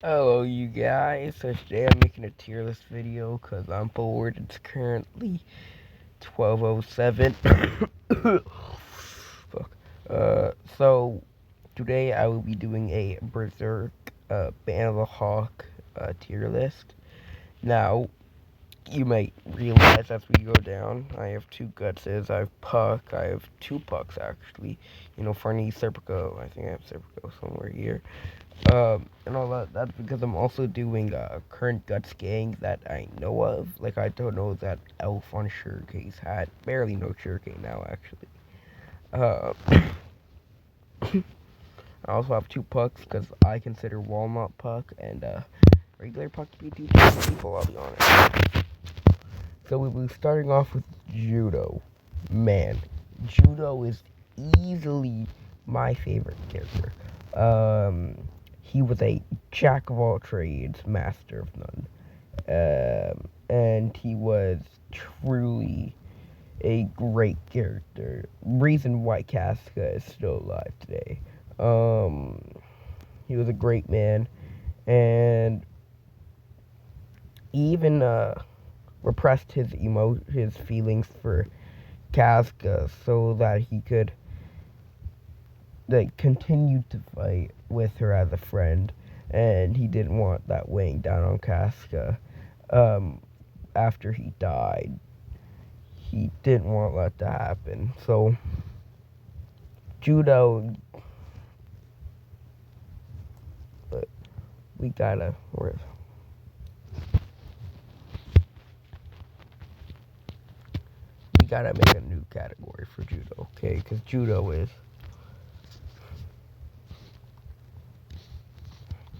Hello you guys, so today I'm making a tier list video because I'm bored. It's currently 12:07. Fuck. So today I will be doing a Berserk Band of the Hawk tier list. Now, you might realize as we go down, I have two Gutses, I have Puck, I have two Pucks actually. Farnese, Serpico, I think I have Serpico somewhere here. And all that. That's because I'm also doing current Guts gang that I know of. Like, I don't know that Elf on Surecane's hat. Barely know Surecane now, actually. Uh, I also have two Pucks because I consider Walnut Puck and regular Puck to be two different people, I'll be honest. So we'll be starting off with Judo. Man, Judo is easily my favorite character. He was a jack of all trades, master of none. And he was truly a great character. Reason why Casca is still alive today. Um, he was a great man, and he even repressed his feelings for Casca so that he could continue to fight with her as a friend, and he didn't want that weighing down on Casca. After he died, he didn't want that to happen. So Judo, but we gotta we gotta make a new category for Judo, okay? Because Judo is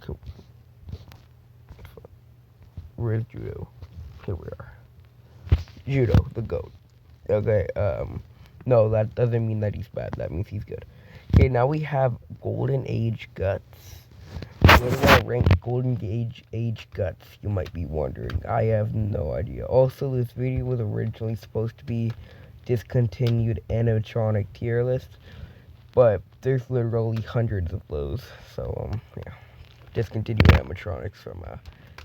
cool. Where's Judo? Here we are. Judo, the goat. Okay. No, that doesn't mean that he's bad. That means he's good. Okay, now we have Golden Age Guts. Where do I rank Golden Age Guts, you might be wondering. I have no idea. Also, this video was originally supposed to be discontinued animatronic tier list, but there's literally hundreds of those. So, yeah. Discontinued animatronics from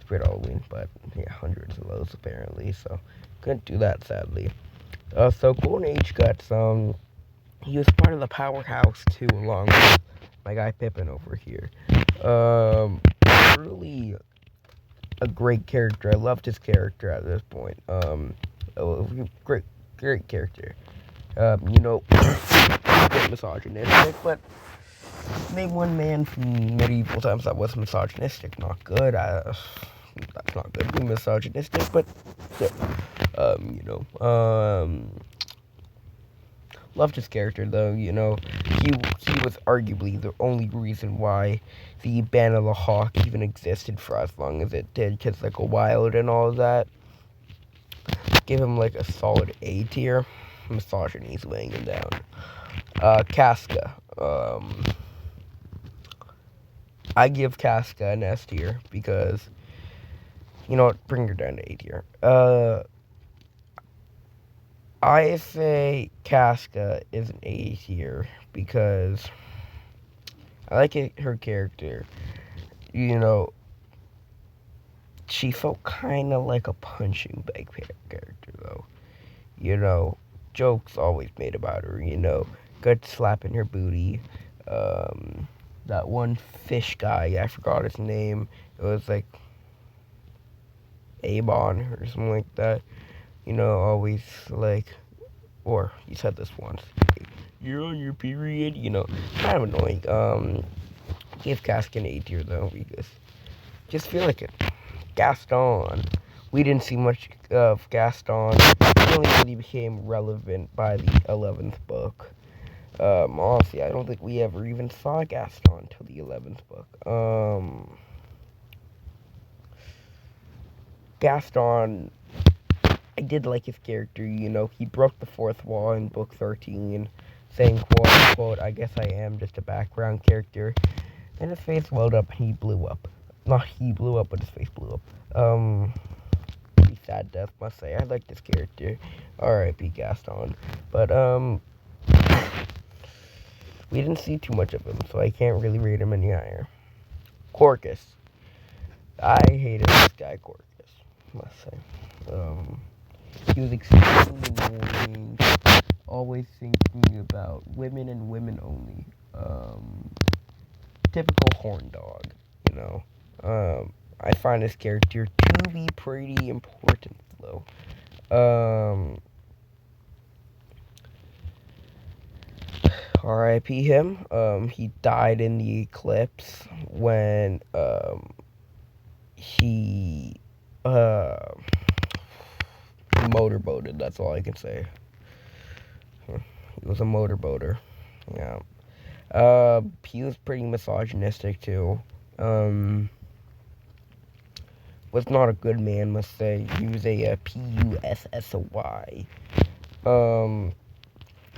Spirit Halloween, but yeah, hundreds of those apparently, so couldn't do that sadly. So Golden Age Guts, he was part of the Powerhouse too, along with my guy Pippin over here. Really a great character. I loved his character at this point. Great character. A bit misogynistic, but name one man from medieval times that was misogynistic. Not good. That's not good. Be misogynistic, but still, um, you know, um, loved his character though. He was arguably the only reason why the Band of the Hawk even existed for as long as it did. Cause like a Wild and all of that, give him like a solid A tier. Misogyny's weighing him down. Casca. I give Casca an S tier because, you know what, bring her down to A tier. I say Casca is an A tier because I like her character. You know, she felt kind of like a punching bag character, though. Jokes always made about her, gut slapping her booty. That one fish guy, I forgot his name. It was like Avon or something like that. Always like, or you said this once. You're on your period, kind of annoying. Give Casca an A tier though, because just feel like it. Gaston. We didn't see much of Gaston. He only really became relevant by the 11th book. Honestly, I don't think we ever even saw Gaston until the 11th book. Gaston, I did like his character, he broke the fourth wall in book 13, saying, quote unquote, I guess I am just a background character. And his face welled up and he blew up. Not he blew up, but his face blew up. Pretty sad death, must say. I like this character. R.I.P. Gaston. But, we didn't see too much of him, so I can't really rate him any higher. Corcus. I hated this guy, Gorgas, must say. He was extremely annoying, always thinking about women and women only. Typical horn dog, you know. I find this character to be pretty important, though. R.I.P. him. He died in the eclipse when he motorboated. That's all I can say. He was a motorboater. Yeah. He was pretty misogynistic too. Was not a good man, must say. He was a Pussy.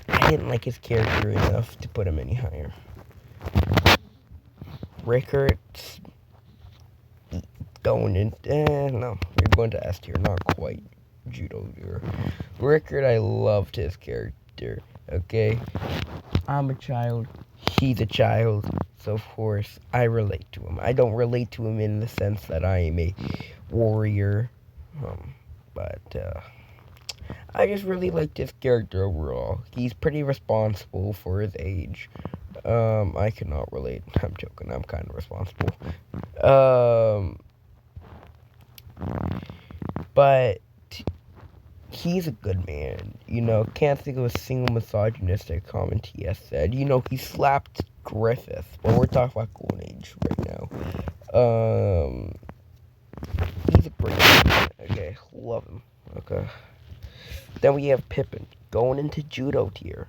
I didn't like his character enough to put him any higher. Rickert going in. No, you're going to S tier, not quite judo tier. Rickert, I loved his character. Okay, I'm a child. He's a child, so of course I relate to him. I don't relate to him in the sense that I am a warrior, but I just really liked his character overall. He's pretty responsible for his age. I cannot relate. I'm joking. I'm kind of responsible. But he's a good man. You know, can't think of a single misogynistic comment he has said. You know, he slapped Griffith. But we're talking about Golden Age right now. He's a great man. Okay, love him. Okay. Then we have Pippin going into judo tier.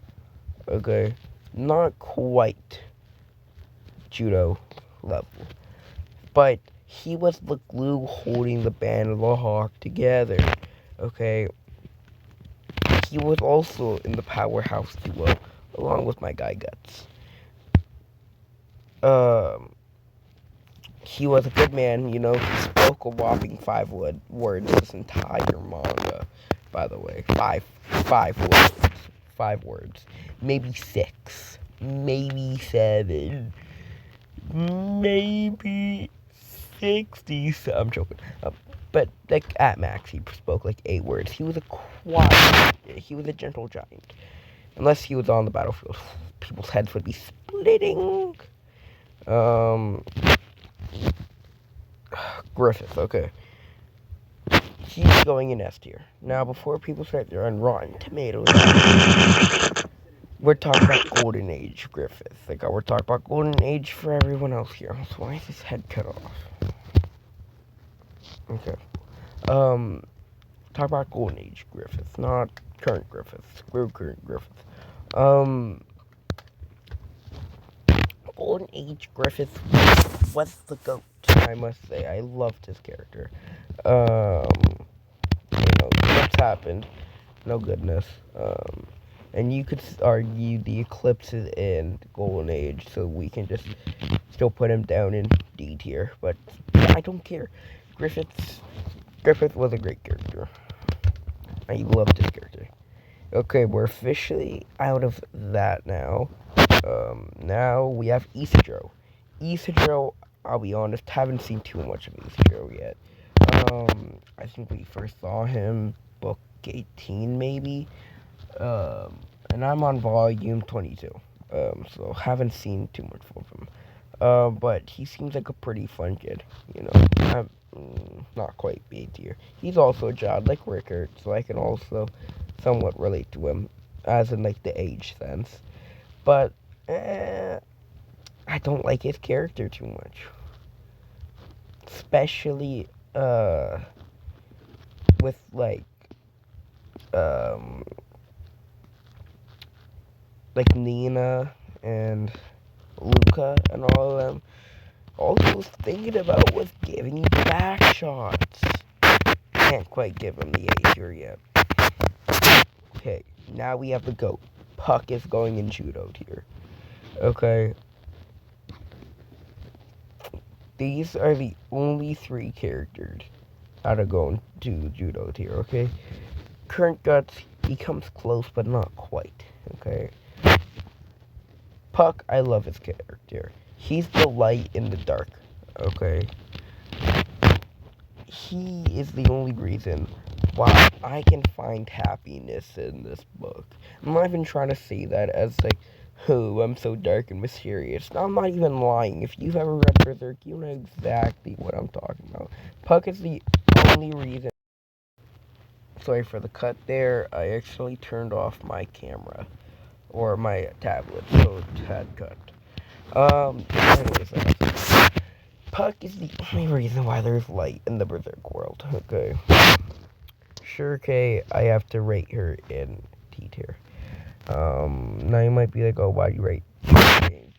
Okay, not quite judo level, but he was the glue holding the band of the Hawk together. Okay, he was also in the powerhouse duo along with my guy Guts. He was a good man, you know. He spoke a whopping 5 words this entire manga. By the way, five words, 5 words, maybe 6, maybe 7, maybe 60. I'm joking. But like at max, he spoke like 8 words. He was a quiet. He was a gentle giant. Unless he was on the battlefield, people's heads would be splitting. Griffith, okay. He's going in S tier. Now, before people start their on Rotten Tomatoes, we're talking about Golden Age Griffith. Like, we're talking about Golden Age for everyone else here. So why is his head cut off? Okay. Talk about Golden Age Griffith, not current Griffith. Screw current Griffith. Golden Age Griffith was the GOAT, I must say. I loved his character. What's happened? No goodness. And you could argue the Eclipse is in Golden Age, so we can just still put him down in D tier. But I don't care. Griffith was a great character. I loved his character. Okay, we're officially out of that now. Now we have Isidro. Isidro, I'll be honest, haven't seen too much of Isidro yet. I think we first saw him book 18 maybe. And I'm on volume 22. So haven't seen too much of him. But he seems like a pretty fun kid, you know. I'm not quite B tier. He's also a child like Rickert, so I can also somewhat relate to him, as in like the age sense. But I don't like his character too much, especially with like Nina and Luca and all of them. All he was thinking about was giving you back shots. Can't quite give him the A tier yet. Okay, now we have the GOAT. Puck is going in judo tier. Okay. These are the only 3 characters that are going to judo tier, okay? Current Guts, he comes close, but not quite, okay? Puck, I love his character. He's the light in the dark, okay? he is the only reason why I can find happiness in this book. I'm not even trying to say that as like, oh, I'm so dark and mysterious. I'm not even lying. If you've ever read Berserk, you know exactly what I'm talking about. Puck is the only reason. Sorry for the cut there. I actually turned off my camera or my tablet, so it had cut. Anyways, Puck is the only reason why there's light in the Berserk world. Okay. Sure, okay, I have to rate her in D tier. Now you might be like, oh, why do you rate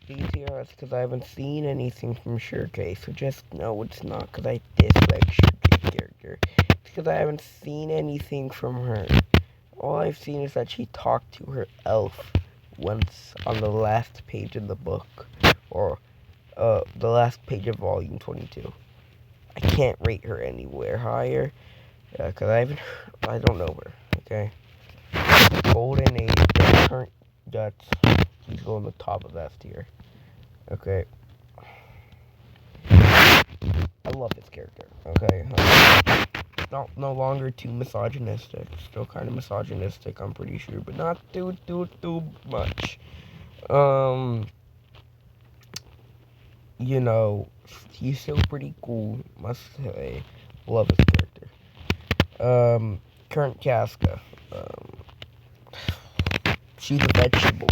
D tier? That's because I haven't seen anything from Shurikei, so just know it's not because I dislike Shurikei's character. It's because I haven't seen anything from her. All I've seen is that she talked to her elf once on the last page of the book, or the last page of volume 22. I can't rate her anywhere higher, because I don't know her, okay? Golden Age, current guts, he's going the top of S tier, okay? I love this character, okay? No longer too misogynistic, still kind of misogynistic, I'm pretty sure, but not too much. You know, he's still pretty cool, must say. Love his character. Current Casca. She's a vegetable.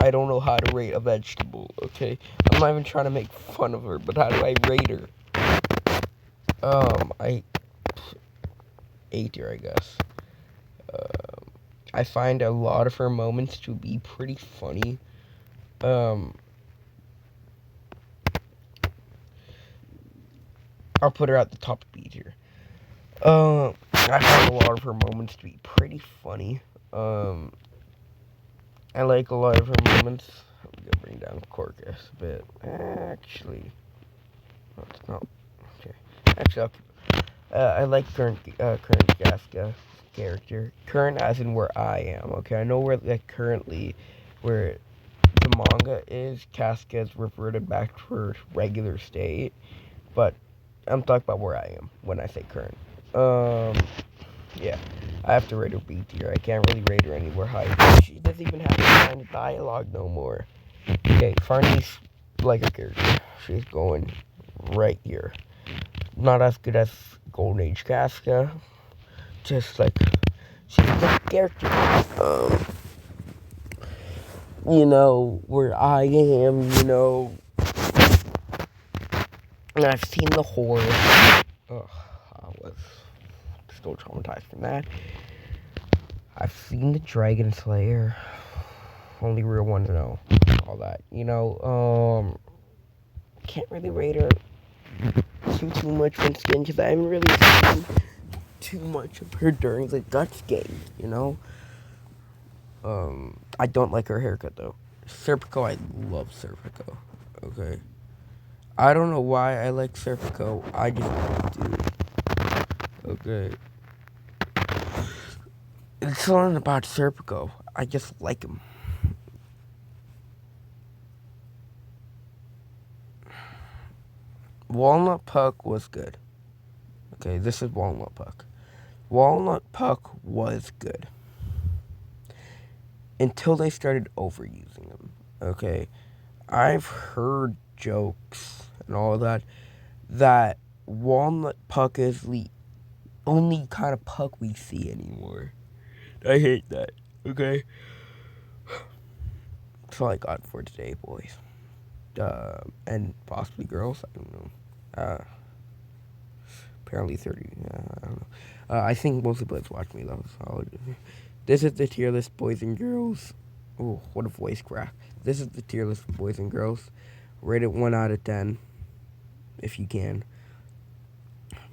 I don't know how to rate a vegetable, okay? I'm not even trying to make fun of her, but how do I rate her? I... A tier, I guess. I find a lot of her moments to be pretty funny. I'll put her at the top of B tier. I find a lot of her moments to be pretty funny. I like a lot of her moments. I'm gonna bring down Corcus a bit. Actually, no, it's not. Okay. Actually, I like current Casca character. Current as in where I am. Okay, I know where like currently where the manga is. Casca is reverted back to her regular state, but I'm talking about where I am when I say current. Yeah, I have to rate her B tier. I can't really rate her anywhere higher. She doesn't even have any kind of dialogue no more. Okay, Farnese, like her character. She's going right here. Not as good as Golden Age Casca. Just like, she's a good character. You know, where I am, you know. And I've seen the horror. Ugh, I was still traumatized from that. I've seen the Dragon Slayer. Only real one to know all that. You know, can't really rate her too much from Skin because I haven't really seen too much of her during the Guts game. You know, I don't like her haircut though. Serpico, I love Serpico. Okay, I don't know why I like Serpico. I just do. Okay, it's something about Serpico. I just like him. Walnut Puck was good. Okay, this is Walnut Puck. Walnut Puck was good. Until they started overusing him. Okay? I've heard jokes and all of that Walnut Puck is the only kind of Puck we see anymore. I hate that. Okay? That's all I got for today, boys. And possibly girls. I don't know. Apparently 30. I don't know. I think most of us watch me though. So this is the tier list, boys and girls. Oh, what a voice crack. This is the tier list, boys and girls. Rate it 1 out of 10 if you can.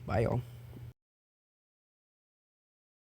Bye, y'all.